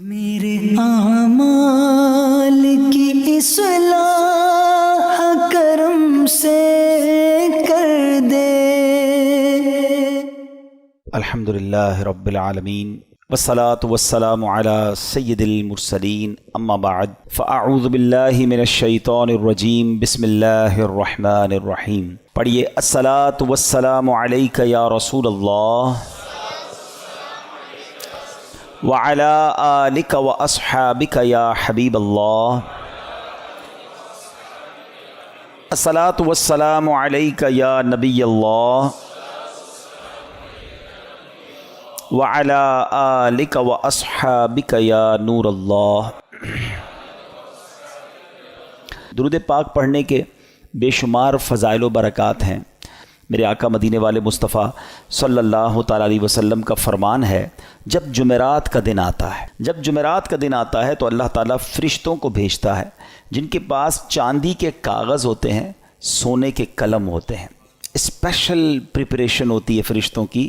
میرے اعمال کی اصلاح کرم سے کر دے۔ الحمدللہ رب العالمین والصلاة والسلام علی سید المرسلین، اما بعد فاعوذ باللہ من الشیطان الرجیم، بسم اللہ الرحمن الرحیم۔ پڑھیے، الصلاة والسلام علیک یا رسول اللہ وعلی آلک واصحابک یا حبیب اللہ۔ الصلاة والسلام علیک یا نبی اللہ وعلی آلک واصحابک یا نور اللہ۔ درود پاک پڑھنے کے بے شمار فضائل و برکات ہیں۔ میرے آقا مدینے والے مصطفیٰ صلی اللہ تعالیٰ علیہ وسلم کا فرمان ہے، جب جمعرات کا دن آتا ہے، تو اللہ تعالیٰ فرشتوں کو بھیجتا ہے جن کے پاس چاندی کے کاغذ ہوتے ہیں، سونے کے قلم ہوتے ہیں۔ اسپیشل پریپریشن ہوتی ہے فرشتوں کی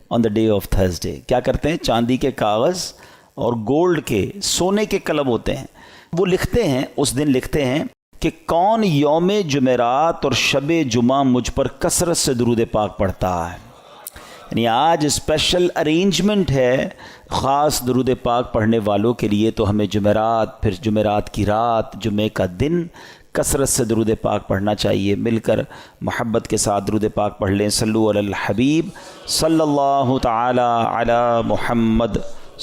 آن دا ڈے آف تھرسڈے۔ کیا کرتے ہیں؟ چاندی کے کاغذ اور گولڈ کے، سونے کے قلم ہوتے ہیں۔ وہ لکھتے ہیں، اس دن لکھتے ہیں کہ کون یوم جمعرات اور شب جمعہ مجھ پر کثرت سے درود پاک پڑھتا ہے۔ یعنی آج اسپیشل ارینجمنٹ ہے خاص درود پاک پڑھنے والوں کے لیے، تو ہمیں جمعرات، پھر جمعرات کی رات، جمعے کا دن کثرت سے درود پاک پڑھنا چاہیے۔ مل کر محبت کے ساتھ درود پاک پڑھ لیں۔ صلو علی الحبیب صلی اللہ تعالی علی محمد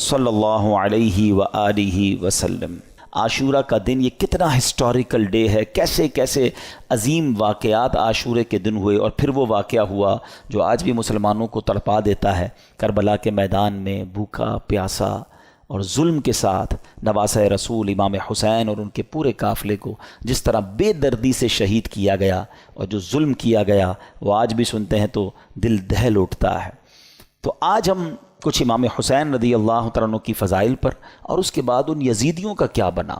صلی اللہ علیہ وآلہ وسلم۔ عاشورہ کا دن یہ کتنا ہسٹوریکل ڈے ہے، کیسے کیسے عظیم واقعات عاشورے کے دن ہوئے، اور پھر وہ واقعہ ہوا جو آج بھی مسلمانوں کو تڑپا دیتا ہے۔ کربلا کے میدان میں بھوکا پیاسا اور ظلم کے ساتھ نواسہ رسول امام حسین اور ان کے پورے قافلے کو جس طرح بے دردی سے شہید کیا گیا، اور جو ظلم کیا گیا وہ آج بھی سنتے ہیں تو دل دہل اٹھتا ہے۔ تو آج ہم کچھ امام حسین رضی اللہ تعالیٰ عنہ کی فضائل پر، اور اس کے بعد ان یزیدیوں کا کیا بنا۔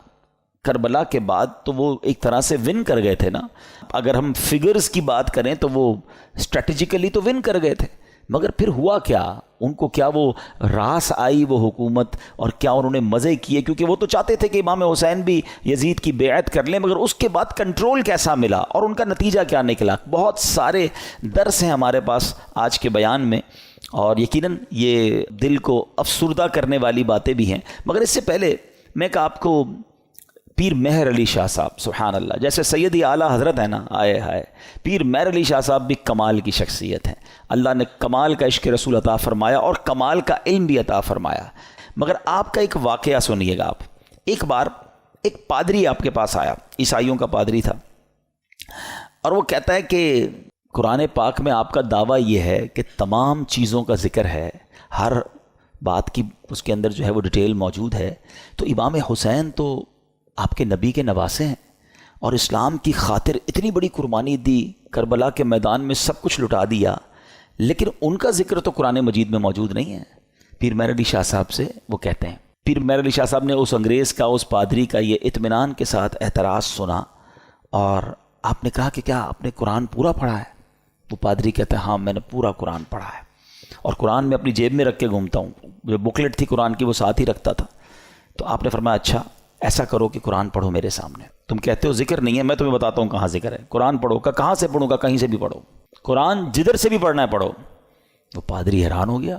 کربلا کے بعد تو وہ ایک طرح سے ون کر گئے تھے نا، اگر ہم فگرز کی بات کریں تو وہ اسٹریٹجیکلی تو ون کر گئے تھے، مگر پھر ہوا کیا؟ ان کو کیا وہ راس آئی وہ حکومت، اور کیا انہوں نے مزے کیے؟ کیونکہ وہ تو چاہتے تھے کہ امام حسین بھی یزید کی بیعت کر لیں، مگر اس کے بعد کنٹرول کیسا ملا اور ان کا نتیجہ کیا نکلا؟ بہت سارے درس ہیں ہمارے پاس آج کے بیان میں، اور یقیناً یہ دل کو افسردہ کرنے والی باتیں بھی ہیں۔ مگر اس سے پہلے میں کہ آپ کو پیر مہر علی شاہ صاحب، سبحان اللہ، جیسے سیدی اعلیٰ حضرت ہے نا، آئے ہائے، پیر مہر علی شاہ صاحب بھی کمال کی شخصیت ہیں۔ اللہ نے کمال کا عشق رسول عطا فرمایا اور کمال کا علم بھی عطا فرمایا۔ مگر آپ کا ایک واقعہ سنیے گا آپ۔ ایک بار ایک پادری آپ کے پاس آیا، عیسائیوں کا پادری تھا، اور وہ کہتا ہے کہ قرآن پاک میں آپ کا دعویٰ یہ ہے کہ تمام چیزوں کا ذکر ہے، ہر بات کی اس کے اندر جو ہے وہ ڈیٹیل موجود ہے، تو امام حسین تو آپ کے نبی کے نواسے ہیں، اور اسلام کی خاطر اتنی بڑی قربانی دی، کربلا کے میدان میں سب کچھ لٹا دیا، لیکن ان کا ذکر تو قرآن مجید میں موجود نہیں ہے۔ پیر مہر علی شاہ صاحب سے وہ کہتے ہیں، پیر مہر علی شاہ صاحب نے اس انگریز کا، اس پادری کا یہ اطمینان کے ساتھ اعتراض سنا، اور آپ نے کہا کہ کیا آپ نے قرآن پورا پڑھا ہے؟ وہ پادری کہتا ہے، ہاں میں نے پورا قرآن پڑھا ہے، اور قرآن میں اپنی جیب میں رکھ کے گھومتا ہوں، جو بکلیٹ تھی قرآن کی وہ ساتھ ہی رکھتا تھا۔ تو آپ نے فرمایا، اچھا ایسا کرو کہ قرآن پڑھو میرے سامنے، تم کہتے ہو ذکر نہیں ہے، میں تمہیں بتاتا ہوں کہاں ذکر ہے، قرآن پڑھو۔ کہ کہاں سے پڑھوں گا؟ کہیں سے بھی پڑھو، قرآن جدھر سے بھی پڑھنا ہے پڑھو۔ وہ پادری حیران ہو گیا۔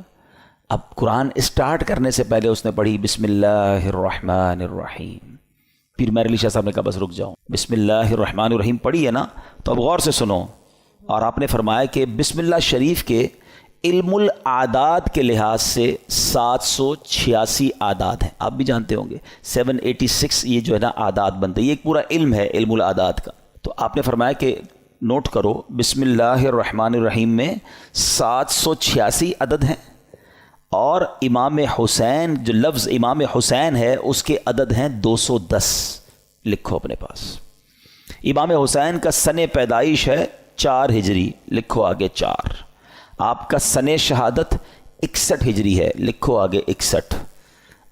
اب قرآن اسٹارٹ کرنے سے پہلے اس نے پڑھی بسم اللہ الرحمن الرحیم۔ پھر مہر علی شاہ صاحب نے کہا بس رک جاؤ، بسم اللہ الرحمن الرحیم پڑھی ہے نا، تو اب غور سے سنو۔ اور آپ نے فرمایا کہ بسم اللہ شریف کے علم العادات کے لحاظ سے 786 اعداد ہیں، آپ بھی جانتے ہوں گے 786 یہ جو ہے نا اعداد بنتے ہیں، یہ ایک پورا علم ہے علم العادات کا۔ تو آپ نے فرمایا کہ نوٹ کرو، بسم اللہ الرحمن الرحیم میں 786 عدد ہیں، اور امام حسین جو لفظ امام حسین ہے اس کے عدد ہیں 210، لکھو اپنے پاس۔ امام حسین کا سن پیدائش ہے 4 ہجری، لکھو آگے 4۔ آپ کا سن شہادت 61 ہجری ہے، لکھو آگے 61۔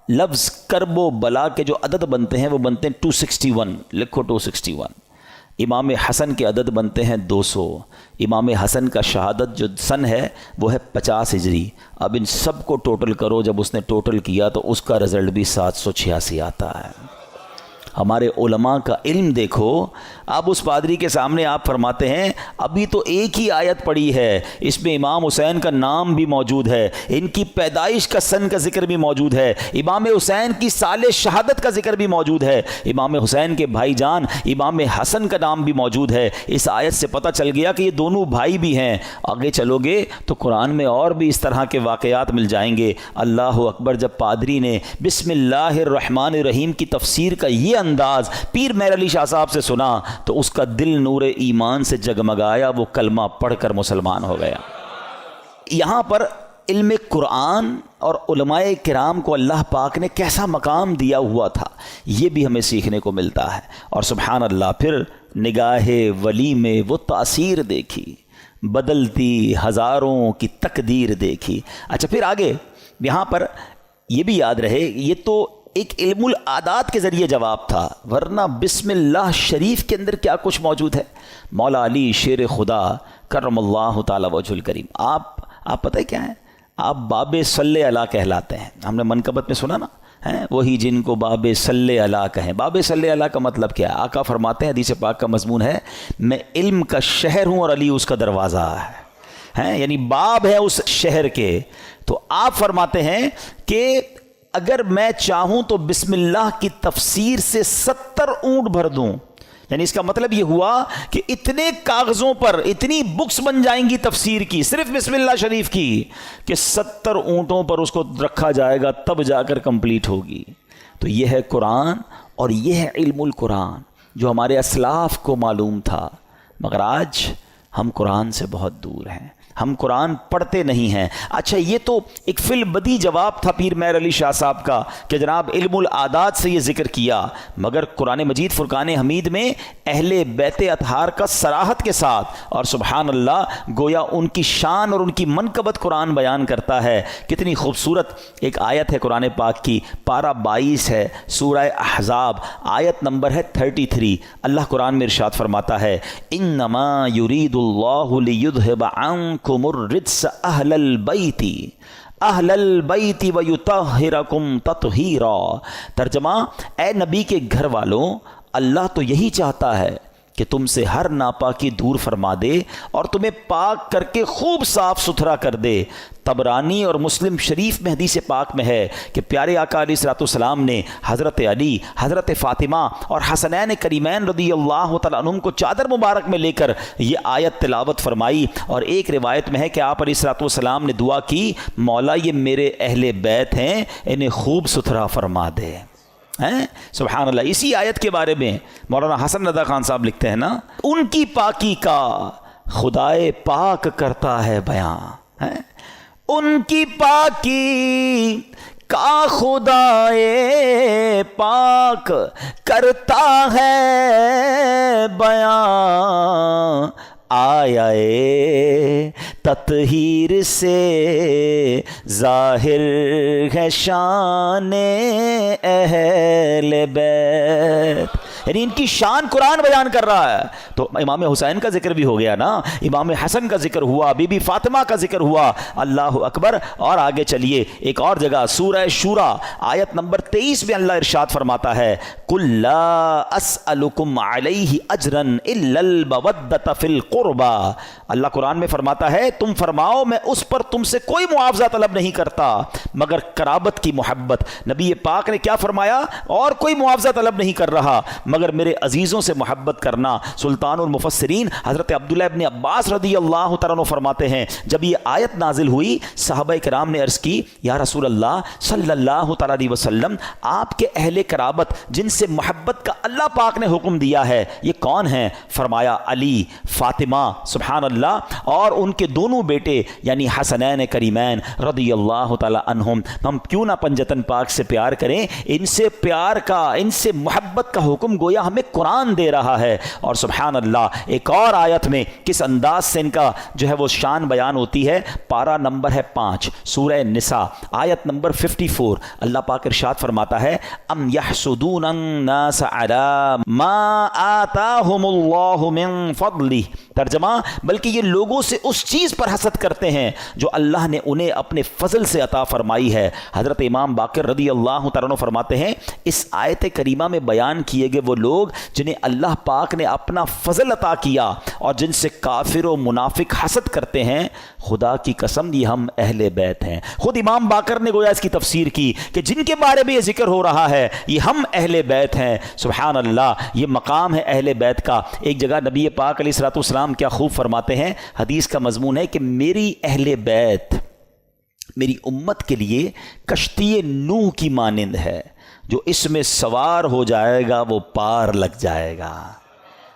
لفظ کرب و بلا کے جو عدد بنتے ہیں وہ بنتے ہیں 261، لکھو 261۔ امام حسن کے عدد بنتے ہیں 200. امام حسن کا شہادت جو سن ہے وہ ہے 50 ہجری. اب ان سب کو ٹوٹل کرو، جب اس نے ٹوٹل کیا تو اس کا رزلٹ بھی 786 آتا ہے. ہمارے علماء کا علم دیکھو. اب اس پادری کے سامنے آپ فرماتے ہیں ابھی تو ایک ہی آیت پڑھی ہے، اس میں امام حسین کا نام بھی موجود ہے، ان کی پیدائش کا سن کا ذکر بھی موجود ہے، امام حسین کی سال شہادت کا ذکر بھی موجود ہے، امام حسین کے بھائی جان امام حسن کا نام بھی موجود ہے. اس آیت سے پتہ چل گیا کہ یہ دونوں بھائی بھی ہیں. آگے چلو گے تو قرآن میں اور بھی اس طرح کے واقعات مل جائیں گے. اللہ اکبر. جب پادری نے بسم اللہ الرحمن الرحیم کی تفسیر کا یہ انداز پیر مہر علی شاہ صاحب سے سنا تو اس کا دل نور ایمان سے جگمگایا، وہ کلمہ پڑھ کر مسلمان ہو گیا. یہاں پر علم قرآن اور علماء کرام کو اللہ پاک نے کیسا مقام دیا ہوا تھا یہ بھی ہمیں سیکھنے کو ملتا ہے. اور سبحان اللہ، پھر نگاہ ولی میں وہ تاثیر دیکھی، بدلتی ہزاروں کی تقدیر دیکھی. اچھا پھر آگے یہاں پر یہ بھی یاد رہے یہ تو ایک علم العادات کے ذریعے جواب تھا، ورنہ بسم اللہ شریف کے اندر کیا کچھ موجود ہے. مولا علی شیر خدا کرم اللہ تعالی وجہ الکریم، آپ پتہ ہے کیا ہیں؟ آپ باب صلی اللہ کہلاتے ہیں. ہم نے منقبت میں سنا نا، وہی جن کو باب صلی اللہ کہیں. باب صلی اللہ کا مطلب کیا ہے؟ آقا فرماتے ہیں، حدیث پاک کا مضمون ہے، میں علم کا شہر ہوں اور علی اس کا دروازہ ہے. یعنی باب ہے اس شہر کے. تو آپ فرماتے ہیں کہ اگر میں چاہوں تو بسم اللہ کی تفسیر سے 70 اونٹ بھر دوں. یعنی اس کا مطلب یہ ہوا کہ اتنے کاغذوں پر اتنی بکس بن جائیں گی تفسیر کی، صرف بسم اللہ شریف کی، کہ 70 اونٹوں پر اس کو رکھا جائے گا تب جا کر کمپلیٹ ہوگی. تو یہ ہے قرآن اور یہ ہے علم القرآن جو ہمارے اسلاف کو معلوم تھا. مگر آج ہم قرآن سے بہت دور ہیں، ہم قرآن پڑھتے نہیں ہیں. اچھا یہ تو ایک فی البدی جواب تھا پیر مہر علی شاہ صاحب کا کہ جناب علم العادات سے یہ ذکر کیا، مگر قرآن مجید فرقان حمید میں اہل بیت اطہار کا صراحت کے ساتھ اور سبحان اللہ گویا ان کی شان اور ان کی منقبت قرآن بیان کرتا ہے. کتنی خوبصورت ایک آیت ہے قرآن پاک کی، پارہ 22 ہے، سورہ احزاب، آیت نمبر ہے 33. اللہ قرآن میں ارشاد فرماتا ہے انما یرید اللہ لیذھب عنکم الرجس اہل البیت ویطہرکم تطہیرا. ترجمہ، اے نبی کے گھر والوں، اللہ تو یہی چاہتا ہے کہ تم سے ہر ناپاکی دور فرما دے اور تمہیں پاک کر کے خوب صاف ستھرا کر دے. طبرانی اور مسلم شریف میں حدیث پاک میں ہے کہ پیارے آقا علیہ الصلوۃ والسلام نے حضرت علی، حضرت فاطمہ اور حسنین کریمین رضی اللہ تعالیٰ عنہم کو چادر مبارک میں لے کر یہ آیت تلاوت فرمائی. اور ایک روایت میں ہے کہ آپ علیہ الصلوۃ والسلام نے دعا کی، مولا یہ میرے اہل بیت ہیں، انہیں خوب ستھرا فرما دے. سبحان اللہ. اسی آیت کے بارے میں مولانا حسن رضا خان صاحب لکھتے ہیں نا، ان کی پاکی کا خدائے پاک کرتا ہے بیان. ان کی پاکی کا خدائے پاک کرتا ہے بیان. آیا تطہیر سے ظاہر ہے شان اہل بیت. یعنی ان کی شان قرآن بیان کر رہا ہے. تو امام حسین کا ذکر بھی ہو گیا نا، امام حسن کا ذکر ہوا، بی بی فاطمہ کا ذکر ہوا. اللہ اکبر. اور آگے چلیے ایک اور جگہ سورہ شورى آیت نمبر 23 میں اللہ ارشاد فرماتا ہے قُلْ لَا أَسْأَلُكُمْ عَلَيْهِ أَجْرًا إِلَّا الْمَوَدَّةَ فِي الْقُرْبَى. اللہ قرآن میں فرماتا ہے تم فرماؤ میں اس پر تم سے کوئی معاوضہ طلب نہیں کرتا مگر قرابت کی محبت. نبی پاک نے کیا فرمایا؟ اور کوئی معاوضہ طلب نہیں کر رہا مگر میرے عزیزوں سے محبت کرنا. سلطان المفسرین حضرت عبداللہ ابن عباس رضی اللہ تعالیٰ عنہ فرماتے ہیں جب یہ آیت نازل ہوئی صحابہ کرام نے عرض کی یا رسول اللہ صلی اللہ تعالیٰ علیہ وسلم آپ کے اہل قرابت جن سے محبت کا اللہ پاک نے حکم دیا ہے یہ کون ہیں؟ فرمایا علی، فاطمہ سبحان اللہ اور ان کے دونوں بیٹے یعنی حسنین کریمین رضی اللہ تعالیٰ عنہم. ہم کیوں نہ پنجتن پاک سے پیار کریں؟ ان سے پیار کا، ان سے محبت کا حکم گویا ہمیں قرآن دے رہا ہے. اور سبحان اللہ ایک اور آیت میں کس انداز سے ان کا جو ہے وہ شان بیان ہوتی ہے. پارہ نمبر ہے 5 سورہ نساء آیت نمبر 54. اللہ پاک ارشاد فرماتا ہے ام یحسدون الناس علی ما آتاہم اللہ من فضلہ. ترجمہ بلکہ یہ لوگوں سے اس چیز پر حسد کرتے ہیں جو اللہ نے انہیں اپنے فضل سے عطا فرمائی ہے. حضرت امام باقر رضی اللہ تعالیٰ عنہ فرماتے ہیں اس آیت کریمہ میں بیان کیے گئے وہ لوگ جنہیں اللہ پاک نے اپنا فضل عطا کیا اور جن سے کافر و منافق حسد کرتے ہیں، خدا کی قسم یہ ہم اہل بیت ہیں. خود امام باقر نے گویا اس کی تفسیر کی کہ جن کے بارے میں یہ ذکر ہو رہا ہے یہ ہم اہل بیت ہیں. سبحان اللہ یہ مقام ہے اہل بیت کا. ایک جگہ نبی پاک علیہ الصلوۃ والسلام کیا خوب فرماتے ہیں، حدیث کا مضمون ہے کہ میری اہل بیت میری امت کے لیے کشتی نوح کی مانند ہے، جو اس میں سوار ہو جائے گا وہ پار لگ جائے گا.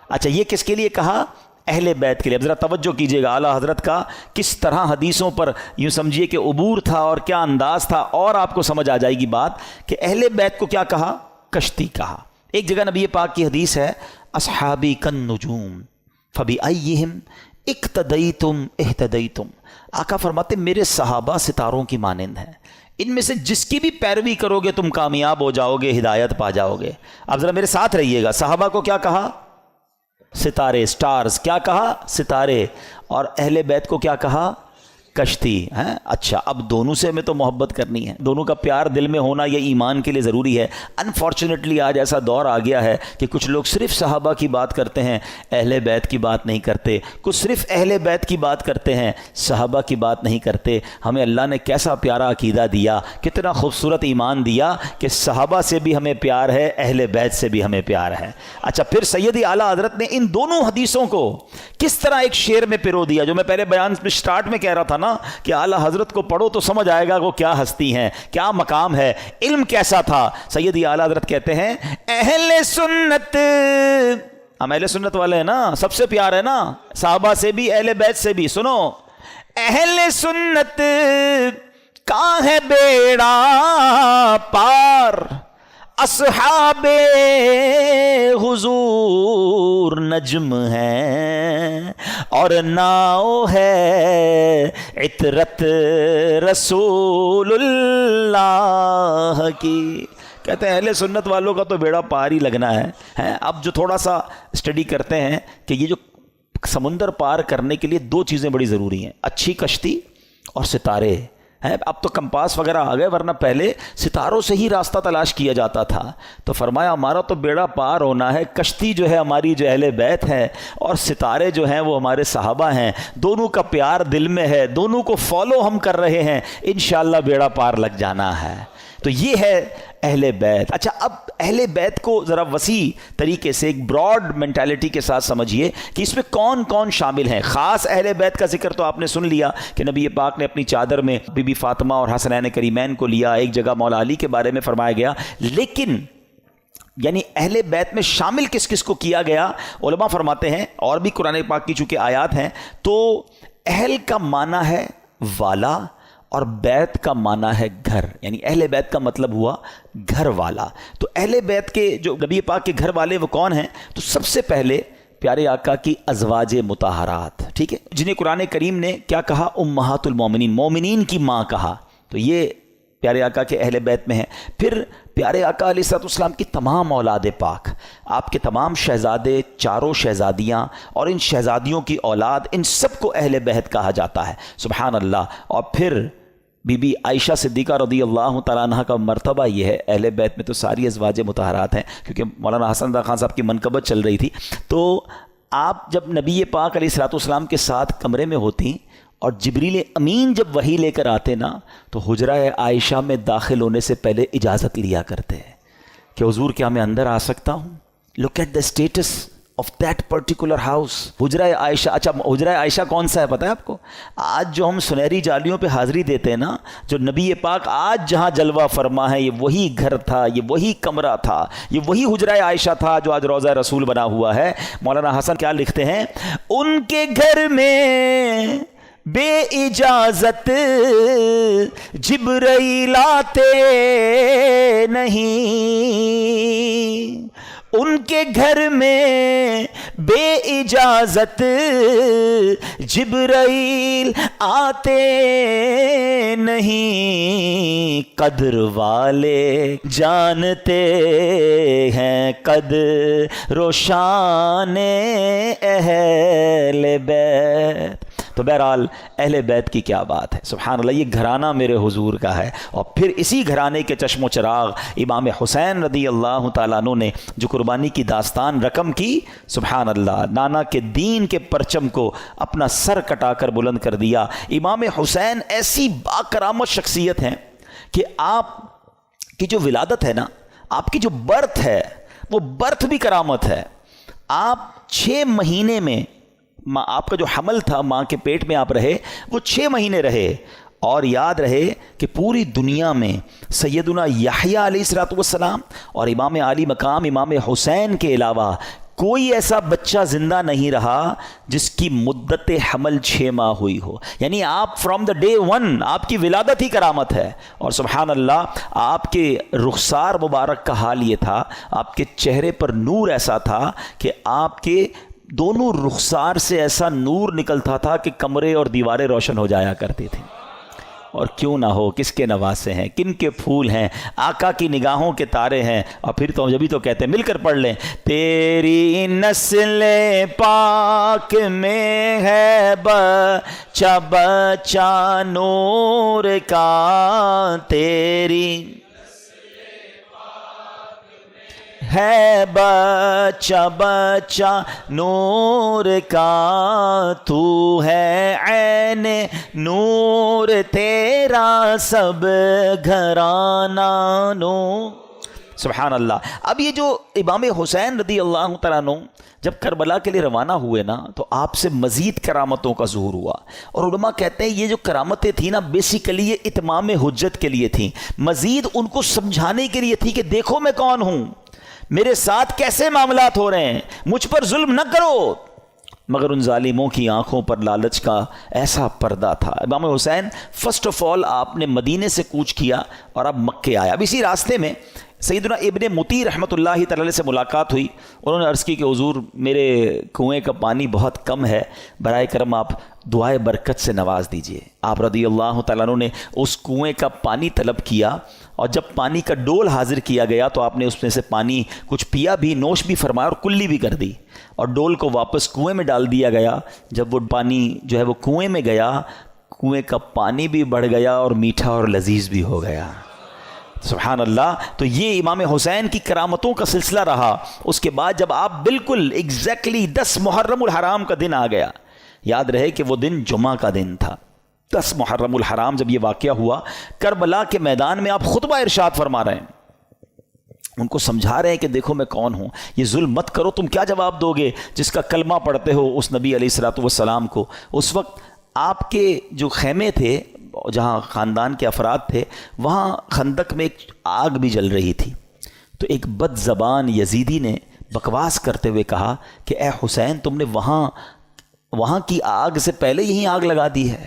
اچھا یہ کس کے لیے کہا؟ اہل بیت کے لیے. اب ذرا توجہ کیجیے گا اعلیٰ حضرت کا کس طرح حدیثوں پر یوں سمجھیے کہ عبور تھا اور کیا انداز تھا، اور آپ کو سمجھ آ جائے گی بات کہ اہل بیت کو کیا کہا؟ کشتی کہا. ایک جگہ نبی پاک کی حدیث ہے اصحابی کالنجوم فبأیہم اقتدیتم اہتدیتم. آقا فرماتے میرے صحابہ ستاروں کی مانند ہیں، ان میں سے جس کی بھی پیروی کرو گے تم کامیاب ہو جاؤ گے، ہدایت پا جاؤ گے. اب ذرا میرے ساتھ رہیے گا. صحابہ کو کیا کہا؟ ستارے، سٹارز. کیا کہا؟ ستارے. اور اہل بیت کو کیا کہا؟ کشتی. ہیں اچھا اب دونوں سے ہمیں تو محبت کرنی ہے، دونوں کا پیار دل میں ہونا یہ ایمان کے لیے ضروری ہے. انفارچونیٹلی آج ایسا دور آ گیا ہے کہ کچھ لوگ صرف صحابہ کی بات کرتے ہیں، اہل بیت کی بات نہیں کرتے. کچھ صرف اہل بیت کی بات کرتے ہیں، صحابہ کی بات نہیں کرتے. ہمیں اللہ نے کیسا پیارا عقیدہ دیا، کتنا خوبصورت ایمان دیا کہ صحابہ سے بھی ہمیں پیار ہے، اہل بیت سے بھی ہمیں پیار ہے. اچھا پھر سیدی اعلیٰ حضرت نے ان دونوں حدیثوں کو کس طرح ایک شعر میں پرو دیا، جو میں پہلے بیان میں سٹارٹ میں کہہ رہا تھا نا کہ اعلیٰ حضرت کو پڑھو تو سمجھ آئے گا وہ کیا ہستی ہیں، کیا مقام ہے، علم کیسا تھا. سیدی اعلیٰ حضرت کہتے ہیں اہل سنت، ہم اہل سنت والے ہیں نا، سب سے پیار ہے نا، صحابہ سے بھی اہل بیت سے بھی. سنو اہل سنت کا ہے بیڑا پار، اصحاب حضور نجم ہیں اور ناؤ ہے عطرت رسول اللہ کی. کہتے ہیں اہل سنت والوں کا تو بیڑا پار ہی لگنا ہے. اب جو تھوڑا سا اسٹڈی کرتے ہیں کہ یہ جو سمندر پار کرنے کے لیے دو چیزیں بڑی ضروری ہیں، اچھی کشتی اور ستارے ہیں. اب تو کمپاس وغیرہ آ گئے، ورنہ پہلے ستاروں سے ہی راستہ تلاش کیا جاتا تھا. تو فرمایا ہمارا تو بیڑا پار ہونا ہے، کشتی جو ہے ہماری جو اہل بیت ہے اور ستارے جو ہیں وہ ہمارے صحابہ ہیں. دونوں کا پیار دل میں ہے، دونوں کو فالو ہم کر رہے ہیں، انشاءاللہ بیڑا پار لگ جانا ہے. تو یہ ہے اہل بیت. اچھا اب اہل بیت کو ذرا وسیع طریقے سے ایک براڈ مینٹالٹی کے ساتھ سمجھیے کہ اس میں کون کون شامل ہیں. خاص اہل بیت کا ذکر تو آپ نے سن لیا کہ نبی پاک نے اپنی چادر میں بی بی فاطمہ اور حسنین کریمین کو لیا، ایک جگہ مولا علی کے بارے میں فرمایا گیا. لیکن یعنی اہل بیت میں شامل کس کس کو کیا گیا؟ علماء فرماتے ہیں، اور بھی قرآن پاک کی چونکہ آیات ہیں، تو اہل کا معنی ہے والا اور بیت کا معنی ہے گھر. یعنی اہل بیت کا مطلب ہوا گھر والا. تو اہل بیت کے جو نبی پاک کے گھر والے وہ کون ہیں؟ تو سب سے پہلے پیارے آقا کی ازواج مطہرات، ٹھیک ہے، جنہیں قرآن کریم نے کیا کہا؟ امہات المومنین، مومنین کی ماں کہا. تو یہ پیارے آقا کے اہل بیت میں ہیں. پھر پیارے آقا علیہ الصلوۃ والسلام کی تمام اولاد پاک، آپ کے تمام شہزادے، چاروں شہزادیاں اور ان شہزادیوں کی اولاد، ان سب کو اہل بیت کہا جاتا ہے. سبحان اللہ. اور پھر بی بی عائشہ صدیقہ رضی اللہ تعالیٰ عنہ کا مرتبہ یہ ہے. اہل بیت میں تو ساری ازواج مطہرات ہیں، کیونکہ مولانا حسن رضا خان صاحب کی منقبت چل رہی تھی. تو آپ جب نبی پاک علیہ الصلوۃ والسلام کے ساتھ کمرے میں ہوتی اور جبریل امین جب وحی لے کر آتے نا، تو حجرہ عائشہ میں داخل ہونے سے پہلے اجازت لیا کرتے ہیں کہ حضور کیا میں اندر آ سکتا ہوں؟ Look at the status of that particular house. حجرہ عائشہ. اچھا حجرہ عائشہ کون سا ہے پتہ ہے آپ کو؟ آج جو ہم سنہری جالیوں پہ حاضری دیتے ہیں نا، جو نبی پاک آج جہاں جلوہ فرما ہے، یہ وہی گھر تھا، یہ وہی کمرہ تھا، یہ وہی حجرہ عائشہ تھا جو آج روضہ رسول بنا ہوا ہے. مولانا حسن کیا لکھتے ہیں؟ ان کے گھر میں بے اجازت جبرائیل آتے نہیں، ان کے گھر میں بے اجازت جبرائیل آتے نہیں، قدر والے جانتے ہیں قدر و شان اہل بیت۔ تو بہرحال اہل بیت کی کیا بات ہے، سبحان اللہ، یہ گھرانہ میرے حضور کا ہے، اور پھر اسی گھرانے کے چشم و چراغ امام حسین رضی اللہ تعالیٰ عنہ نے جو قربانی کی داستان رقم کی، سبحان اللہ، نانا کے دین کے پرچم کو اپنا سر کٹا کر بلند کر دیا۔ امام حسین ایسی باکرامت شخصیت ہیں کہ آپ کی جو ولادت ہے نا، آپ کی جو برتھ ہے، وہ برتھ بھی کرامت ہے۔ آپ 6 مہینے میں، آپ کا جو حمل تھا، ماں کے پیٹ میں آپ رہے، وہ 6 مہینے رہے، اور یاد رہے کہ پوری دنیا میں سیدنا یحییٰ علیہ السلام اور امام عالی مقام امام حسین کے علاوہ کوئی ایسا بچہ زندہ نہیں رہا جس کی مدت حمل 6 ماہ ہوئی ہو۔ یعنی آپ فرام دا ڈے 1 آپ کی ولادت ہی کرامت ہے۔ اور سبحان اللہ، آپ کے رخسار مبارک کا حال یہ تھا، آپ کے چہرے پر نور ایسا تھا کہ آپ کے دونوں رخسار سے ایسا نور نکلتا تھا کہ کمرے اور دیواریں روشن ہو جایا کرتی تھیں۔ اور کیوں نہ ہو، کس کے نواسے ہیں، کن کے پھول ہیں، آقا کی نگاہوں کے تارے ہیں۔ اور پھر تو جبھی تو کہتے ہیں، مل کر پڑھ لیں، تیری نسل پاک میں ہے بچہ بچہ نور کا، تیری ہے بچہ بچہ نور کا، تو ہے عین نور تیرا سب گھرانہ نور۔ سبحان اللہ۔ اب یہ جو امام حسین رضی اللہ تعالیٰ عنہ جب کربلا کے لیے روانہ ہوئے نا، تو آپ سے مزید کرامتوں کا ظہور ہوا، اور علماء کہتے ہیں یہ جو کرامتیں تھیں نا، بیسیکلی یہ اتمام حجت کے لیے تھیں، مزید ان کو سمجھانے کے لیے تھی کہ دیکھو میں کون ہوں، میرے ساتھ کیسے معاملات ہو رہے ہیں، مجھ پر ظلم نہ کرو۔ مگر ان ظالموں کی آنکھوں پر لالچ کا ایسا پردہ تھا۔ امام حسین فرسٹ آف آل آپ نے مدینے سے کوچ کیا اور اب مکے آیا۔ اب اسی راستے میں سیدنا ابن مطیع رحمۃ اللہ تعالی سے ملاقات ہوئی، انہوں نے عرض کی کہ حضور میرے کنویں کا پانی بہت کم ہے، برائے کرم آپ دعائے برکت سے نواز دیجئے۔ آپ رضی اللہ تعالیٰ عنہ نے اس کنویں کا پانی طلب کیا، اور جب پانی کا ڈول حاضر کیا گیا تو آپ نے اس میں سے پانی کچھ پیا بھی، نوش بھی فرمایا اور کلی بھی کر دی، اور ڈول کو واپس کنویں میں ڈال دیا گیا۔ جب وہ پانی جو ہے وہ کنویں میں گیا، کنویں کا پانی بھی بڑھ گیا اور میٹھا اور لذیذ بھی ہو گیا۔ سبحان اللہ۔ تو یہ امام حسین کی کرامتوں کا سلسلہ رہا۔ اس کے بعد جب آپ بالکل ایگزیکٹلی 10 محرم الحرام کا دن آ گیا، یاد رہے کہ وہ دن جمعہ کا دن تھا، 10 محرم الحرام جب یہ واقعہ ہوا، کربلا کے میدان میں آپ خطبہ ارشاد فرما رہے ہیں، ان کو سمجھا رہے ہیں کہ دیکھو میں کون ہوں، یہ ظلم مت کرو۔ تم کیا جواب دو گے جس کا کلمہ پڑھتے ہو اس نبی علیہ السلام کو؟ اس وقت آپ کے جو خیمے تھے، جہاں خاندان کے افراد تھے، وہاں خندق میں ایک آگ بھی جل رہی تھی۔ تو ایک بد زبان یزیدی نے بکواس کرتے ہوئے کہا کہ اے حسین، تم نے وہاں کی آگ سے پہلے یہیں آگ لگا دی ہے۔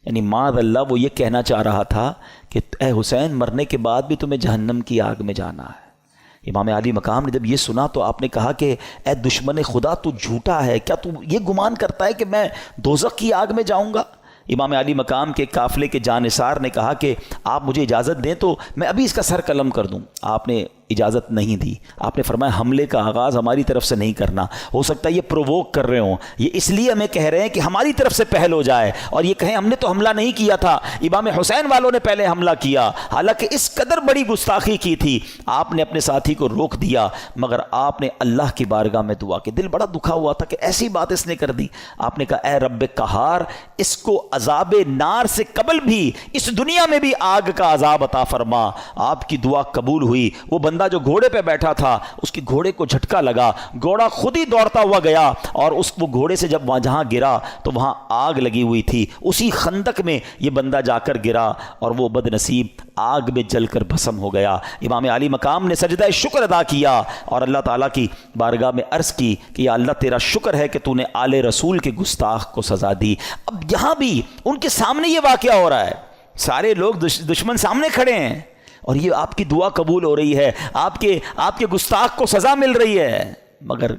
یعنی معاذ اللہ وہ یہ کہنا چاہ رہا تھا کہ اے حسین، مرنے کے بعد بھی تمہیں جہنم کی آگ میں جانا ہے۔ امام علی مقام نے جب یہ سنا تو آپ نے کہا کہ اے دشمن خدا، تو جھوٹا ہے، کیا تو یہ گمان کرتا ہے کہ میں دوزخ کی آگ میں جاؤں گا؟ امام علی مقام کے قافلے کے جانثار نے کہا کہ آپ مجھے اجازت دیں تو میں ابھی اس کا سر قلم کر دوں۔ آپ نے اجازت نہیں دی، آپ نے فرمایا حملے کا آغاز ہماری طرف سے نہیں کرنا، ہو سکتا ہے یہ پرووک کر رہے ہوں، یہ اس لیے ہمیں کہہ رہے ہیں کہ ہماری طرف سے پہل ہو جائے، اور یہ کہیں ہم نے تو حملہ نہیں کیا تھا، امام حسین والوں نے پہلے حملہ کیا۔ حالانکہ اس قدر بڑی گستاخی کی تھی، آپ نے اپنے ساتھی کو روک دیا، مگر آپ نے اللہ کی بارگاہ میں دعا کی۔ دل بڑا دکھا ہوا تھا کہ ایسی بات اس نے کر دی۔ آپ نے کہا اے رب قہار، اس کو عذاب نار سے قبل بھی اس دنیا میں بھی آگ کا عذاب عطا فرما۔ آپ کی دعا قبول ہوئی۔ وہ بندہ جو گھوڑے پہ بیٹھا تھا، اس کی گھوڑے کو جھٹکا لگا، گھوڑا خود ہی دوڑتا ہوا گیا، اور وہ گھوڑے سے جب جہاں گرا تو وہاں آگ لگی ہوئی تھی۔ اسی خندق میں یہ بندہ جا کر گرا، اور وہ بد نصیب آگ میں جل کر بھسم ہو گیا۔ امام علی مقام نے سجدہ شکر ادا کیا اور اللہ تعالیٰ کی بارگاہ میں عرض کی کہ یا اللہ، تیرا شکر ہے کہ تو نے آل رسول کے گستاخ کو سزا دی۔ اب یہاں بھی ان کے سامنے یہ واقعہ ہو رہا ہے، سارے لوگ دشمن سامنے کھڑے ہیں، اور یہ آپ کی دعا قبول ہو رہی ہے, آپ کے گستاخ کو سزا مل رہی ہے, مگر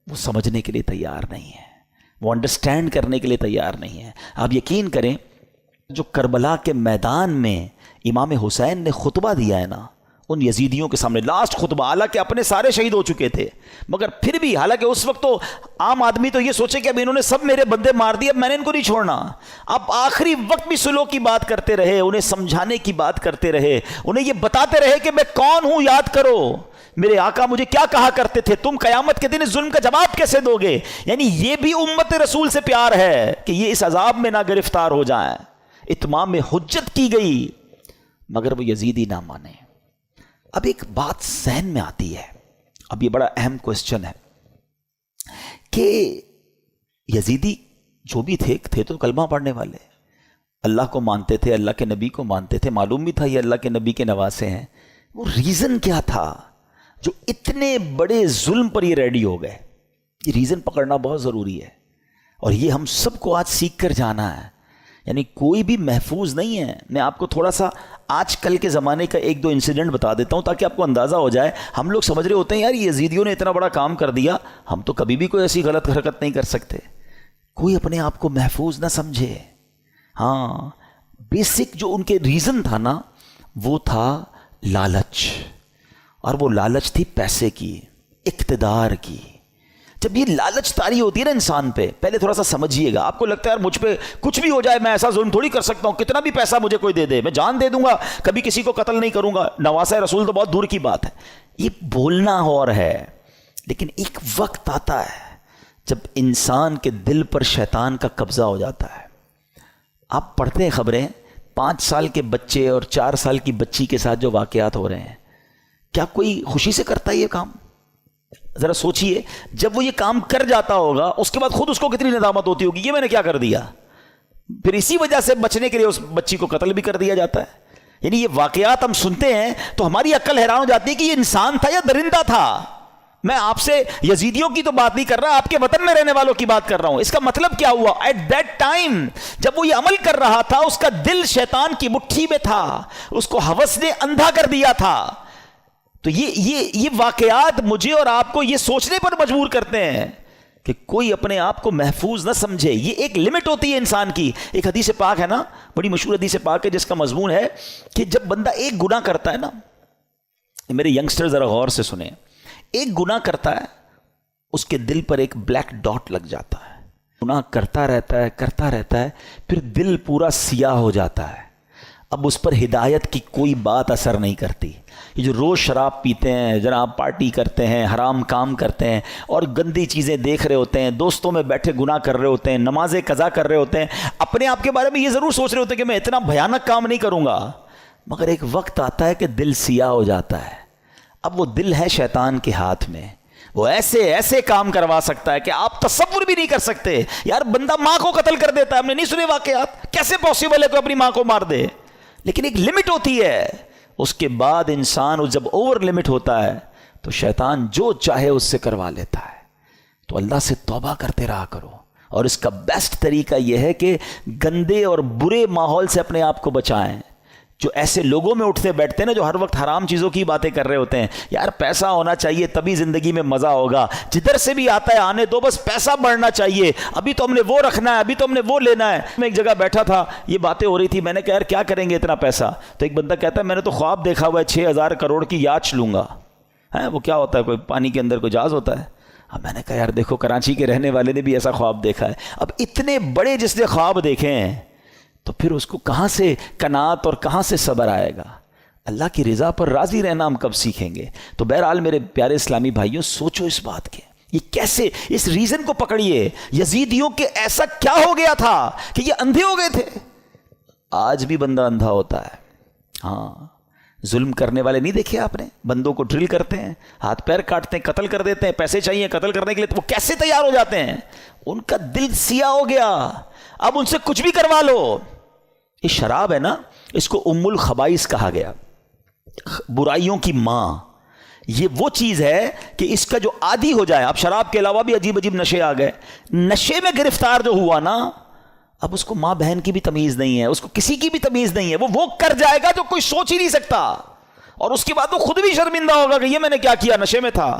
وہ سمجھنے کے لیے تیار نہیں ہے, وہ انڈرسٹینڈ کرنے کے لیے تیار نہیں ہے. آپ یقین کریں, جو کربلا کے میدان میں امام حسین نے خطبہ دیا ہے نا ان یزیدیوں کے سامنے, لاسٹ خطبہ, حالانکہ اپنے سارے شہید ہو چکے تھے, مگر پھر بھی, حالانکہ اس وقت تو عام آدمی تو یہ سوچے کہ اب انہوں نے سب میرے بندے مار دیے, اب میں نے ان کو نہیں چھوڑنا. اب آخری وقت بھی سلو کی بات کرتے رہے, انہیں سمجھانے کی بات کرتے رہے, انہیں یہ بتاتے رہے کہ میں کون ہوں, یاد کرو میرے آقا مجھے کیا کہا کرتے تھے, تم قیامت کے دن اس ظلم کا جواب کیسے دو گے. یعنی یہ بھی امت رسول سے پیار ہے کہ یہ اس عذاب میں نہ گرفتار ہو جائیں. اتمام حجت کی گئی مگر وہ یزیدی نہ مانے. اب ایک بات ذہن میں آتی ہے, اب یہ بڑا اہم کوسچن ہے کہ یزیدی جو بھی تھے تو کلمہ پڑھنے والے, اللہ کو مانتے تھے, اللہ کے نبی کو مانتے تھے, معلوم بھی تھا یہ اللہ کے نبی کے نواسے ہیں. وہ ریزن کیا تھا جو اتنے بڑے ظلم پر یہ ریڈی ہو گئے؟ یہ ریزن پکڑنا بہت ضروری ہے, اور یہ ہم سب کو آج سیکھ کر جانا ہے. یعنی کوئی بھی محفوظ نہیں ہے. میں آپ کو تھوڑا سا آج کل کے زمانے کا ایک دو انسیڈنٹ بتا دیتا ہوں تاکہ آپ کو اندازہ ہو جائے. ہم لوگ سمجھ رہے ہوتے ہیں یار یہ یزیدیوں نے اتنا بڑا کام کر دیا, ہم تو کبھی بھی کوئی ایسی غلط حرکت نہیں کر سکتے. کوئی اپنے آپ کو محفوظ نہ سمجھے. ہاں, بیسک جو ان کے ریزن تھا نا وہ تھا لالچ, اور وہ لالچ تھی پیسے کی, اقتدار کی. جب یہ لالچ طاری ہوتی ہے نا انسان پہ, پہلے تھوڑا سا سمجھیے گا. آپ کو لگتا ہے یار مجھ پہ کچھ بھی ہو جائے میں ایسا ظلم تھوڑی کر سکتا ہوں, کتنا بھی پیسہ مجھے کوئی دے دے میں جان دے دوں گا, کبھی کسی کو قتل نہیں کروں گا, نواسہ رسول تو بہت دور کی بات ہے. یہ بولنا اور ہے, لیکن ایک وقت آتا ہے جب انسان کے دل پر شیطان کا قبضہ ہو جاتا ہے. آپ پڑھتے ہیں خبریں, 5 سال کے بچے اور 4 سال کی بچی کے ساتھ جو واقعات ہو رہے ہیں, کیا کوئی خوشی سے کرتا ہے یہ کام؟ ذرا سوچئے, جب وہ یہ کام کر جاتا ہوگا اس کے بعد خود اس کو کتنی ندامت ہوتی ہوگی, یہ میں نے کیا کر دیا. پھر اسی وجہ سے بچنے کے لیے اس بچی کو قتل بھی کر دیا جاتا ہے. یعنی یہ واقعات ہم سنتے ہیں تو ہماری عقل حیران ہو جاتی ہے کہ یہ انسان تھا یا درندہ تھا. میں آپ سے یزیدیوں کی تو بات نہیں کر رہا, آپ کے وطن میں رہنے والوں کی بات کر رہا ہوں. اس کا مطلب کیا ہوا؟ ایٹ دیٹ ٹائم جب وہ یہ عمل کر رہا تھا اس کا دل شیطان کی مٹھی میں تھا, اس کو ہوس نے اندھا کر دیا تھا. تو یہ واقعات مجھے اور آپ کو یہ سوچنے پر مجبور کرتے ہیں کہ کوئی اپنے آپ کو محفوظ نہ سمجھے. یہ ایک لمٹ ہوتی ہے انسان کی. ایک حدیث پاک ہے نا, بڑی مشہور حدیث پاک ہے جس کا مضمون ہے کہ جب بندہ ایک گناہ کرتا ہے نا, میرے ینگسٹر ذرا غور سے سنیں, ایک گناہ کرتا ہے اس کے دل پر ایک بلیک ڈاٹ لگ جاتا ہے, گناہ کرتا رہتا ہے, پھر دل پورا سیاہ ہو جاتا ہے. اب اس پر ہدایت کی کوئی بات اثر نہیں کرتی. یہ جو روز شراب پیتے ہیں, جناب پارٹی کرتے ہیں, حرام کام کرتے ہیں اور گندی چیزیں دیکھ رہے ہوتے ہیں, دوستوں میں بیٹھے گناہ کر رہے ہوتے ہیں, نمازیں قضا کر رہے ہوتے ہیں, اپنے آپ کے بارے میں یہ ضرور سوچ رہے ہوتے ہیں کہ میں اتنا بھیانک کام نہیں کروں گا, مگر ایک وقت آتا ہے کہ دل سیاہ ہو جاتا ہے. اب وہ دل ہے شیطان کے ہاتھ میں, وہ ایسے کام کروا سکتا ہے کہ آپ تصور بھی نہیں کر سکتے. یار بندہ ماں کو قتل کر دیتا ہے, ہم نے نہیں سنے واقعات, کیسے پاسبل ہے کہ اپنی ماں کو مار دے. لیکن ایک لمٹ ہوتی ہے, اس کے بعد انسان جب اوور لمٹ ہوتا ہے تو شیطان جو چاہے اس سے کروا لیتا ہے. تو اللہ سے توبہ کرتے رہا کرو, اور اس کا بیسٹ طریقہ یہ ہے کہ گندے اور برے ماحول سے اپنے آپ کو بچائیں. جو ایسے لوگوں میں اٹھتے بیٹھتے ہیں نا جو ہر وقت حرام چیزوں کی باتیں کر رہے ہوتے ہیں, یار پیسہ ہونا چاہیے تبھی زندگی میں مزہ ہوگا, جدھر سے بھی آتا ہے آنے دو, بس پیسہ بڑھنا چاہیے, ابھی تو ہم نے وہ رکھنا ہے, ابھی تو ہم نے وہ لینا ہے. میں ایک جگہ بیٹھا تھا, یہ باتیں ہو رہی تھی, میں نے کہا یار کیا کریں گے اتنا پیسہ؟ تو ایک بندہ کہتا ہے میں نے تو خواب دیکھا ہوا ہے 6,000 کروڑ کی یاچ لوں گا. وہ کیا ہوتا ہے, کوئی پانی کے اندر کوئی جہاز ہوتا ہے؟ اب میں نے کہا یار دیکھو کراچی کے رہنے والے نے بھی ایسا خواب دیکھا ہے. اب اتنے بڑے جس نے خواب دیکھے ہیں تو پھر اس کو کہاں سے قناعت اور کہاں سے صبر آئے گا؟ اللہ کی رضا پر راضی رہنا ہم کب سیکھیں گے؟ تو بہرحال میرے پیارے اسلامی بھائیوں, سوچو اس بات کے, یہ کیسے, اس ریزن کو پکڑیے. یزیدیوں کے ایسا کیا ہو گیا تھا کہ یہ اندھے ہو گئے تھے؟ آج بھی بندہ اندھا ہوتا ہے. ہاں, ظلم کرنے والے نہیں دیکھے آپ نے؟ بندوں کو ڈرل کرتے ہیں, ہاتھ پیر کاٹتے ہیں, قتل کر دیتے ہیں, پیسے چاہیے قتل کرنے کے لیے, تو وہ کیسے تیار ہو جاتے ہیں؟ ان کا دل سیاہ ہو گیا. اب ان سے کچھ بھی کروا لو. یہ شراب ہے نا, اس کو ام الخبائث کہا گیا, برائیوں کی ماں. یہ وہ چیز ہے کہ اس کا جو عادی ہو جائے, اب شراب کے علاوہ بھی عجیب نشے آ گئے, نشے میں گرفتار جو ہوا نا, اب اس کو ماں بہن کی بھی تمیز نہیں ہے, اس کو کسی کی بھی تمیز نہیں ہے, وہ کر جائے گا جو کوئی سوچ ہی نہیں سکتا. اور اس کے بعد وہ خود بھی شرمندہ ہوگا کہ یہ میں نے کیا کیا، نشے میں تھا.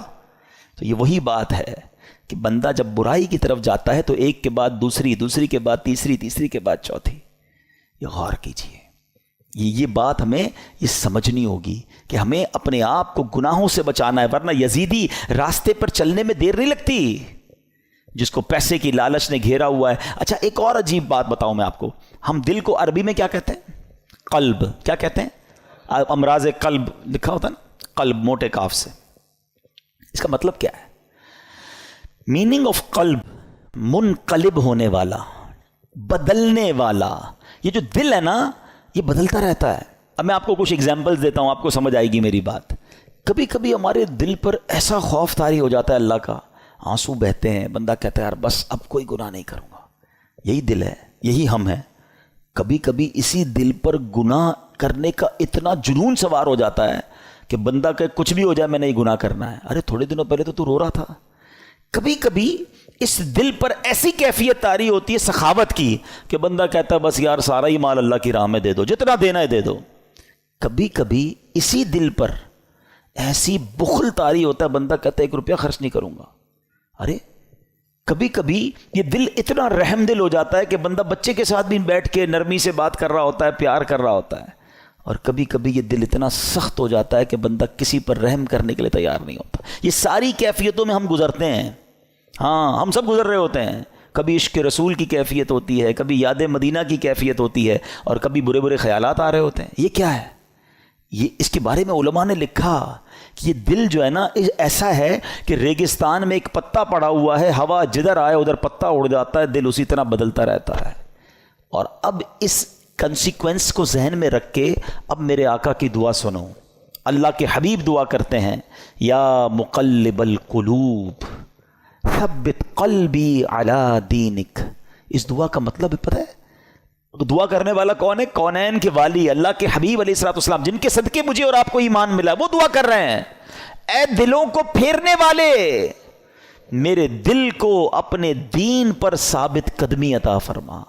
تو یہ وہی بات ہے کہ بندہ جب برائی کی طرف جاتا ہے تو ایک کے بعد دوسری، دوسری کے بعد تیسری، تیسری کے بعد چوتھی. یہ غور کیجئے، یہ بات ہمیں یہ سمجھنی ہوگی کہ ہمیں اپنے آپ کو گناہوں سے بچانا ہے، ورنہ یزیدی راستے پر چلنے میں دیر نہیں لگتی جس کو پیسے کی لالچ نے گھیرا ہوا ہے. اچھا ایک اور عجیب بات بتاؤں میں آپ کو، ہم دل کو عربی میں کیا کہتے ہیں؟ قلب. کیا کہتے ہیں؟ امراض قلب لکھا ہوتا ہے نا، قلب موٹے کاف سے. اس کا مطلب کیا ہے؟ میننگ آف قلب منقلب ہونے والا، بدلنے والا. یہ جو دل ہے نا یہ بدلتا رہتا ہے. اب میں آپ کو کچھ ایگزامپلز دیتا ہوں، آپ کو سمجھ آئے گی میری بات. کبھی کبھی ہمارے دل پر ایسا خوف طاری ہو جاتا ہے اللہ کا، آنسو بہتے ہیں، بندہ کہتا ہے یار بس اب کوئی گناہ نہیں کروں گا. یہی دل ہے، یہی ہم ہیں. کبھی کبھی اسی دل پر گناہ کرنے کا اتنا جنون سوار ہو جاتا ہے کہ بندہ کہ کچھ بھی ہو جائے میں نے یہ گناہ کرنا ہے. ارے تھوڑے دنوں پہلے تو رو رہا تھا. کبھی کبھی اس دل پر ایسی کیفیت طاری ہوتی ہے سخاوت کی کہ بندہ کہتا ہے بس یار سارا ہی مال اللہ کی راہ میں دے دو، جتنا دینا ہے دے دو. کبھی کبھی اسی دل پر ایسی بخل طاری ہوتا ہے، بندہ کہتا ہے 1 روپیہ خرچ نہیں کروں گا. ارے کبھی کبھی یہ دل اتنا رحم دل ہو جاتا ہے کہ بندہ بچے کے ساتھ بھی بیٹھ کے نرمی سے بات کر رہا ہوتا ہے، پیار کر رہا ہوتا ہے. اور کبھی کبھی یہ دل اتنا سخت ہو جاتا ہے کہ بندہ کسی پر رحم کرنے کے لیے تیار نہیں ہوتا. یہ ساری کیفیتوں میں ہم گزرتے ہیں. ہاں ہم سب گزر رہے ہوتے ہیں. کبھی عشق رسول کی کیفیت ہوتی ہے، کبھی یاد مدینہ کی کیفیت ہوتی ہے، اور کبھی برے برے خیالات آ رہے ہوتے ہیں. یہ کیا ہے؟ یہ اس کے بارے میں علماء نے لکھا کہ یہ دل جو ہے نا ایسا ہے کہ ریگستان میں ایک پتا پڑا ہوا ہے، ہوا جدھر آئے ادھر پتا اڑ جاتا ہے، دل اسی طرح بدلتا رہتا ہے. اور اب اس کنسیکوینس کو ذہن میں رکھ کے اب میرے آقا کی دعا سنو. اللہ کے حبیب دعا کرتے ہیں، یا مقلب القلوب ثبت قلبی علی دینک. اس دعا کا مطلب پتہ ہے دعا کرنے والا کون ہے؟ کونین کے والی اللہ کے حبیب علیہ الصلوۃ والسلام، جن کے صدقے مجھے اور آپ کو ایمان ملا، وہ دعا کر رہے ہیں. اے دلوں کو پھیرنے والے، میرے دل کو اپنے دین پر ثابت قدمی عطا فرما.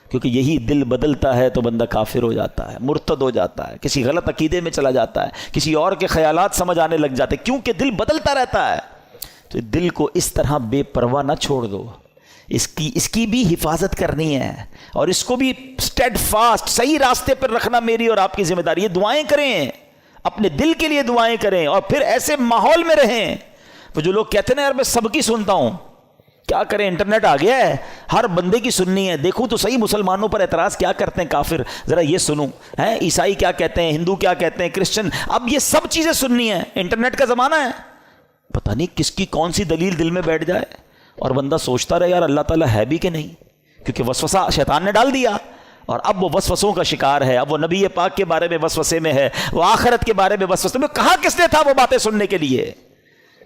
کیونکہ یہی دل بدلتا ہے تو بندہ کافر ہو جاتا ہے، مرتد ہو جاتا ہے، کسی غلط عقیدے میں چلا جاتا ہے، کسی اور کے خیالات سمجھ آنے لگ جاتے ہیں، کیونکہ دل بدلتا رہتا ہے. تو دل کو اس طرح بے پرواہ نہ چھوڑ دو، اس کی بھی حفاظت کرنی ہے، اور اس کو بھی اسٹیڈ فاسٹ صحیح راستے پر رکھنا میری اور آپ کی ذمہ داری. یہ دعائیں کریں، اپنے دل کے لیے دعائیں کریں، اور پھر ایسے ماحول میں رہیں. وہ جو لوگ کہتے ہیں نا یار میں سب کی سنتا ہوں، کیا کریں، انٹرنیٹ آ گیا ہے، ہر بندے کی سننی ہے. دیکھوں تو صحیح مسلمانوں پر اعتراض کیا کرتے ہیں کافر، ذرا یہ سنوں، ہیں عیسائی کیا کہتے ہیں، ہندو کیا کہتے ہیں، کرسچن. اب یہ سب چیزیں سننی ہیں، انٹرنیٹ کا زمانہ ہے. پتہ نہیں کس کی کون سی دلیل دل میں بیٹھ جائے اور بندہ سوچتا رہے یار اللہ تعالیٰ ہے بھی کہ نہیں، کیونکہ وسوسہ شیطان نے ڈال دیا اور اب وہ وسوسوں کا شکار ہے. اب وہ نبی پاک کے بارے میں وسوسے میں ہے، وہ آخرت کے بارے میں وسوسے میں. کہاں کس نے تھا وہ باتیں سننے کے لیے؟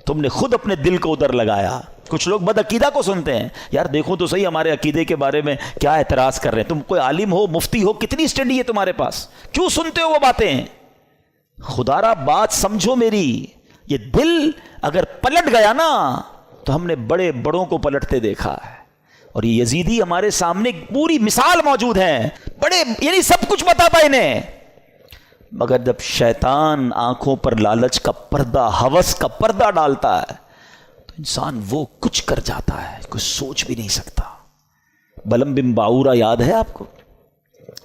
تم نے خود اپنے دل کو ادھر لگایا. کچھ لوگ بد عقیدہ کو سنتے ہیں، یار دیکھو تو صحیح ہمارے عقیدے کے بارے میں کیا اعتراض کر رہے ہیں. تم کوئی عالم ہو، مفتی ہو، کتنی اسٹڈی ہے تمہارے پاس، کیوں سنتے ہو وہ باتیں؟ خدا را بات سمجھو میری. یہ دل اگر پلٹ گیا نا تو ہم نے بڑے بڑوں کو پلٹتے دیکھا ہے. اور یہ یزیدی ہمارے سامنے پوری مثال موجود ہے، بڑے یعنی سب کچھ پتا تھا انہیں، مگر جب شیطان آنکھوں پر لالچ کا پردہ، ہوس کا پردہ ڈالتا ہے تو انسان وہ کچھ کر جاتا ہے کوئی سوچ بھی نہیں سکتا. بلم بن باورا یاد ہے آپ کو؟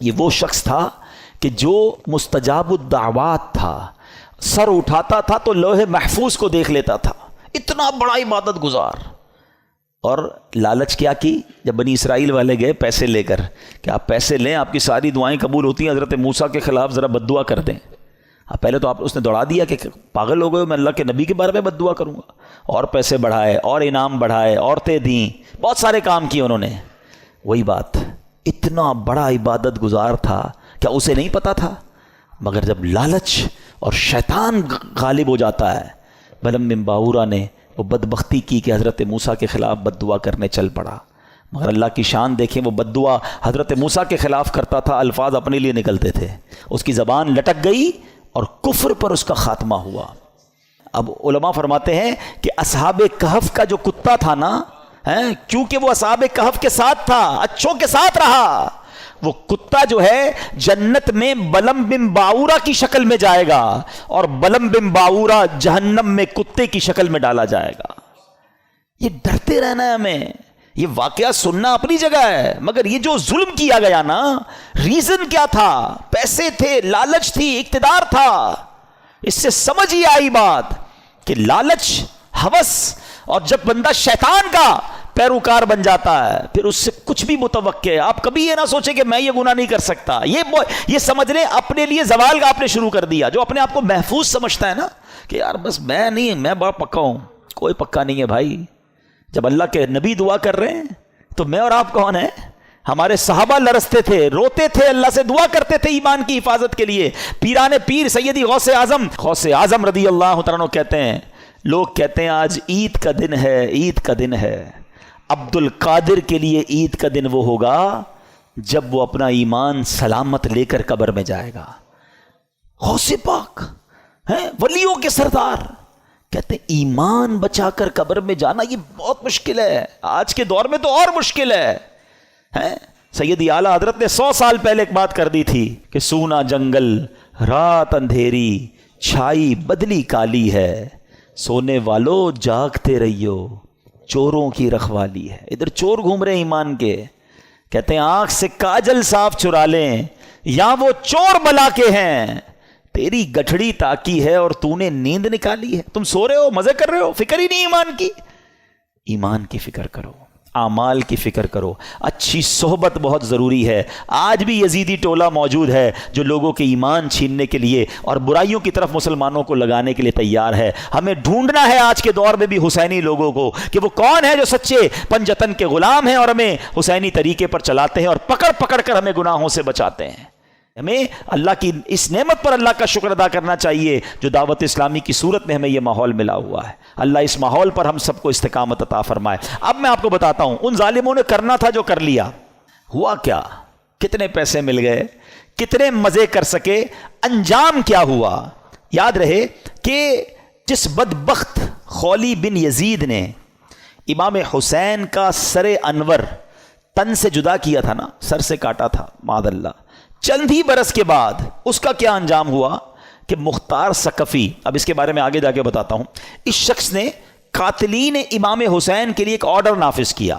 یہ وہ شخص تھا کہ جو مستجاب الدعوات تھا، سر اٹھاتا تھا تو لوح محفوظ کو دیکھ لیتا تھا، اتنا بڑا عبادت گزار. اور لالچ کیا کی؟ جب بنی اسرائیل والے گئے پیسے لے کر کہ آپ پیسے لیں آپ کی ساری دعائیں قبول ہوتی ہیں، حضرت موسیٰ کے خلاف ذرا بد دعا کر دیں. پہلے تو اس نے دوڑا دیا کہ پاگل ہو گئے، میں اللہ کے نبی کے بارے میں بد دعا کروں گا. اور پیسے بڑھائے اور انعام بڑھائے، عورتیں دیں، بہت سارے کام کیے انہوں نے. وہی بات، اتنا بڑا عبادت گزار تھا، کیا اسے نہیں پتا تھا؟ مگر جب لالچ اور شیطان غالب ہو جاتا ہے، بلم بن باورا نے وہ بدبختی کی کہ حضرت موسیٰ کے خلاف بد دعا کرنے چل پڑا. مگر اللہ کی شان دیکھیں، وہ بد دعا حضرت موسیٰ کے خلاف کرتا تھا، الفاظ اپنے لیے نکلتے تھے، اس کی زبان لٹک گئی اور کفر پر اس کا خاتمہ ہوا. اب علماء فرماتے ہیں کہ اصحاب کہف کا جو کتا تھا نا، کیونکہ وہ اصحاب کہف کے ساتھ تھا، اچھوں کے ساتھ رہا، وہ کتا جو ہے جنت میں بلم بن باورا کی شکل میں جائے گا اور بلم بن باورا جہنم میں کتے کی شکل میں ڈالا جائے گا. یہ ڈرتے رہنا ہے ہمیں. یہ واقعہ سننا اپنی جگہ ہے، مگر یہ جو ظلم کیا گیا نا، ریزن کیا تھا؟ پیسے تھے، لالچ تھی، اقتدار تھا. اس سے سمجھ ہی آئی بات کہ لالچ، ہوس، اور جب بندہ شیطان کا پیروکار بن جاتا ہے پھر اس سے کچھ بھی متوقع ہے. آپ کبھی یہ نہ سوچیں کہ میں یہ گناہ نہیں کر سکتا. یہ سمجھ لیں اپنے لیے زوال کا آپ نے شروع کر دیا. جو اپنے آپ کو محفوظ سمجھتا ہے نا کہ یار بس میں نہیں، میں بڑا پکا ہوں، کوئی پکا نہیں ہے بھائی. جب اللہ کے نبی دعا کر رہے ہیں تو میں اور آپ کون ہیں؟ ہمارے صحابہ لرزتے تھے، روتے تھے، اللہ سے دعا کرتے تھے ایمان کی حفاظت کے لیے. پیران پیر سیدی غوث اعظم رضی اللہ تعالیٰ عنہ کہتے ہیں، لوگ کہتے ہیں آج عید کا دن ہے، عید کا دن ہے. عبد القادر کے لیے عید کا دن وہ ہوگا جب وہ اپنا ایمان سلامت لے کر قبر میں جائے گا. غوث پاک ہیں، ولیوں کے سردار، کہتے ہیں ایمان بچا کر قبر میں جانا یہ بہت مشکل ہے. آج کے دور میں تو اور مشکل ہے. سیدی اعلیٰ حضرت نے 100 سال پہلے ایک بات کر دی تھی کہ سونا جنگل، رات اندھیری، چھائی بدلی کالی ہے، سونے والو جاگتے رہیو، چوروں کی رکھوالی ہے. ادھر چور گھوم رہے ہیں ایمان کے. کہتے ہیں آنکھ سے کاجل صاف چرا لیں، یا وہ چور بلا کے ہیں، تیری گٹھڑی تاکی ہے اور تو نے نیند نکالی ہے. تم سو رہے ہو، مزے کر رہے ہو، فکر ہی نہیں ایمان کی. ایمان کی فکر کرو، اعمال کی فکر کرو. اچھی صحبت بہت ضروری ہے. آج بھی یزیدی ٹولہ موجود ہے جو لوگوں کے ایمان چھیننے کے لیے اور برائیوں کی طرف مسلمانوں کو لگانے کے لیے تیار ہے. ہمیں ڈھونڈنا ہے آج کے دور میں بھی حسینی لوگوں کو کہ وہ کون ہے جو سچے پنجتن کے غلام ہیں اور ہمیں حسینی طریقے پر چلاتے ہیں اور پکڑ پکڑ کر ہمیں گناہوں سے بچاتے ہیں. ہمیں اللہ کی اس نعمت پر اللہ کا شکر ادا کرنا چاہیے جو دعوت اسلامی کی صورت میں ہمیں یہ ماحول ملا ہوا ہے. اللہ اس ماحول پر ہم سب کو استقامت عطا فرمائے. اب میں آپ کو بتاتا ہوں ان ظالموں نے کرنا تھا جو کر لیا. ہوا کیا؟ کتنے پیسے مل گئے، کتنے مزے کر سکے، انجام کیا ہوا؟ یاد رہے کہ جس بدبخت خولی بن یزید نے امام حسین کا سر انور تن سے جدا کیا تھا نا، سر سے کاٹا تھا معاذ اللہ، چند ہی برس کے بعد اس کا کیا انجام ہوا کہ مختار ثقفی، اب اس کے بارے میں آگے جا کے بتاتا ہوں، اس شخص نے قاتلین امام حسین کے لیے ایک آرڈر نافذ کیا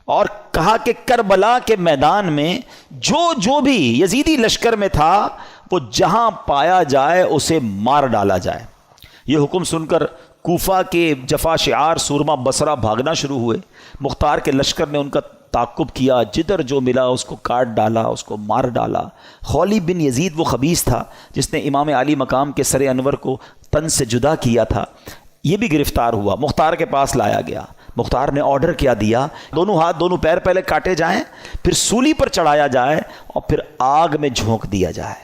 اور کہا کہ کربلا کے میدان میں جو بھی یزیدی لشکر میں تھا وہ جہاں پایا جائے اسے مار ڈالا جائے. یہ حکم سن کر کوفہ کے جفا شعار سورما بصرہ بھاگنا شروع ہوئے. مختار کے لشکر نے ان کا تعقب کیا، جدھر جو ملا اس کو کاٹ ڈالا، اس کو مار ڈالا. خولی بن یزید وہ خبیث تھا جس نے امام علی مقام کے سر انور کو تن سے جدا کیا تھا. یہ بھی گرفتار ہوا، مختار کے پاس لایا گیا. مختار نے آرڈر کیا دیا، دونوں ہاتھ دونوں پیر پہلے کاٹے جائیں، پھر سولی پر چڑھایا جائے اور پھر آگ میں جھونک دیا جائے.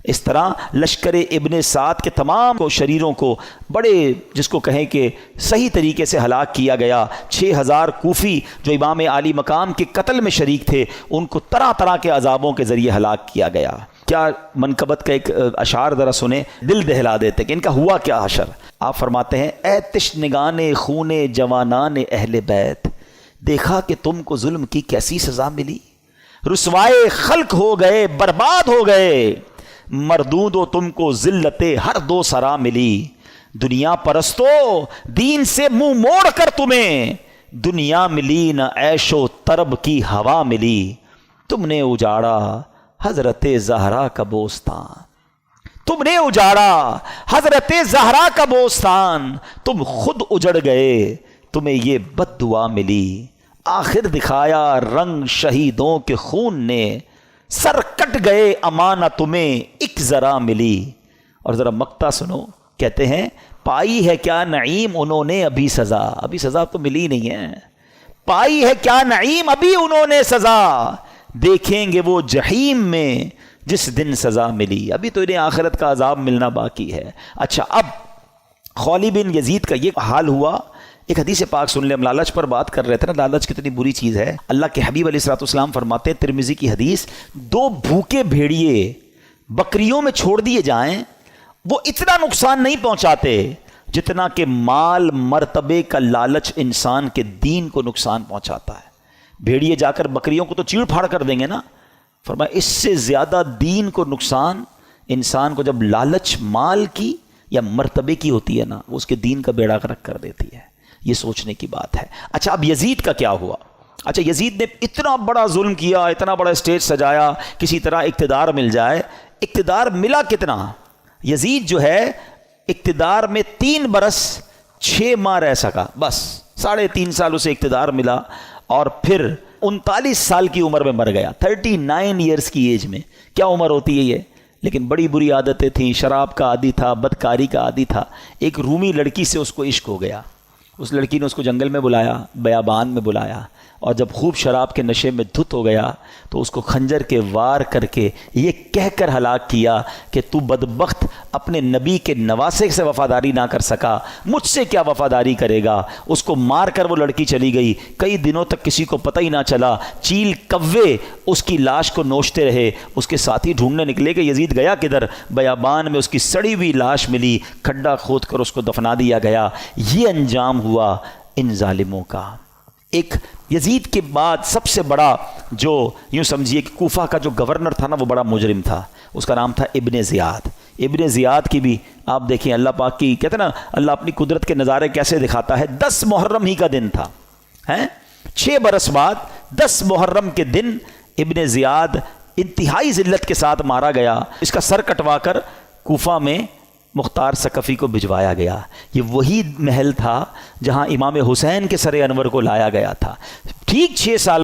اس طرح لشکر ابن سعد کے تمام کو شریروں کو بڑے جس کو کہیں کہ صحیح طریقے سے ہلاک کیا گیا. 6000 کوفی جو امام علی مقام کے قتل میں شریک تھے ان کو طرح طرح کے عذابوں کے ذریعے ہلاک کیا گیا. کیا منقبت کا ایک اشعار ذرا سنیں، دل دہلا دیتے کہ ان کا ہوا کیا حشر. آپ فرماتے ہیں اے تشنگان خون جوانان اہل بیت، دیکھا کہ تم کو ظلم کی کیسی سزا ملی، رسوائے خلق ہو گئے، برباد ہو گئے، مردود و تم کو ذلت ہر دو سرا ملی. دنیا پرستو دین سے منہ موڑ کر تمہیں دنیا ملی، نہ عیش و طرب کی ہوا ملی. تم نے اجاڑا حضرت زہرا کا بوستان، تم نے اجاڑا حضرت زہرا کا بوستان، تم خود اجڑ گئے تمہیں یہ بد دعا ملی. آخر دکھایا رنگ شہیدوں کے خون نے، سر کٹ گئے امانہ تمہیں ایک ذرا ملی. اور ذرا مقطع سنو، کہتے ہیں پائی ہے کیا نعیم انہوں نے ابھی سزا، ابھی سزا تو ملی نہیں ہے. پائی ہے کیا نعیم ابھی انہوں نے سزا، دیکھیں گے وہ جہیم میں جس دن سزا ملی. ابھی تو انہیں آخرت کا عذاب ملنا باقی ہے. اچھا اب خولی بن یزید کا یہ حال ہوا. ایک حدیث پاک سن لیں، ہم لالچ پر بات کر رہے تھے نا، لالچ کتنی بری چیز ہے. اللہ کے حبیب علیہ الصلوۃ والسلام فرماتے ہیں ترمذی کی حدیث، 2 بھوکے بھیڑیے بکریوں میں چھوڑ دیے جائیں وہ اتنا نقصان نہیں پہنچاتے جتنا کہ مال مرتبے کا لالچ انسان کے دین کو نقصان پہنچاتا ہے. بھیڑیے جا کر بکریوں کو تو چیڑ پھاڑ کر دیں گے نا، فرمایا اس سے زیادہ دین کو نقصان انسان کو جب لالچ مال کی یا مرتبے کی ہوتی ہے نا، وہ اس کے دین کا بیڑا غرق کر دیتی ہے. یہ سوچنے کی بات ہے. اچھا اب یزید کا کیا ہوا؟ اچھا یزید نے اتنا بڑا ظلم کیا، اتنا بڑا اسٹیج سجایا، کسی طرح اقتدار مل جائے. اقتدار ملا کتنا؟ یزید جو ہے اقتدار میں 3 برس 6 ماہ رہ سکا، بس 3.5 سال اسے اقتدار ملا، اور پھر 39 سال کی عمر میں مر گیا. 39 ایئرس کی ایج میں. کیا عمر ہوتی ہے یہ؟ لیکن بڑی بری عادتیں تھیں، شراب کا عادی تھا، بدکاری کا عادی تھا. ایک رومی لڑکی سے اس کو عشق ہو گیا. اس لڑکی نے اس کو جنگل میں بلایا، بیابان میں بلایا، اور جب خوب شراب کے نشے میں دھت ہو گیا تو اس کو خنجر کے وار کر کے یہ کہہ کر ہلاک کیا کہ تو بدبخت اپنے نبی کے نواسے سے وفاداری نہ کر سکا، مجھ سے کیا وفاداری کرے گا. اس کو مار کر وہ لڑکی چلی گئی. کئی دنوں تک کسی کو پتہ ہی نہ چلا. چیل کوے اس کی لاش کو نوچتے رہے. اس کے ساتھی ڈھونڈنے نکلے کہ یزید گیا کدھر. بیابان میں اس کی سڑی ہوئی لاش ملی، کھڈا کھود کر اس کو دفنا دیا گیا. یہ انجام ہوا ان ظالموں کا. ایک یزید کے بعد سب سے بڑا جو یوں سمجھیے کہ کوفہ کا جو گورنر تھا نا، وہ بڑا مجرم تھا. اس کا نام تھا ابن زیاد. ابن زیاد کی بھی آپ دیکھیں، اللہ پاک کی کہتے ہیں نا، اللہ اپنی قدرت کے نظارے کیسے دکھاتا ہے. 10 محرم ہی کا دن تھا، 6 برس بعد 10 محرم کے دن ابن زیاد انتہائی ذلت کے ساتھ مارا گیا. اس کا سر کٹوا کر کوفہ میں مختار ثقفی کو بھجوایا گیا. یہ وہی محل تھا جہاں امام حسین کے سر انور کو لایا گیا تھا. ٹھیک 6 سال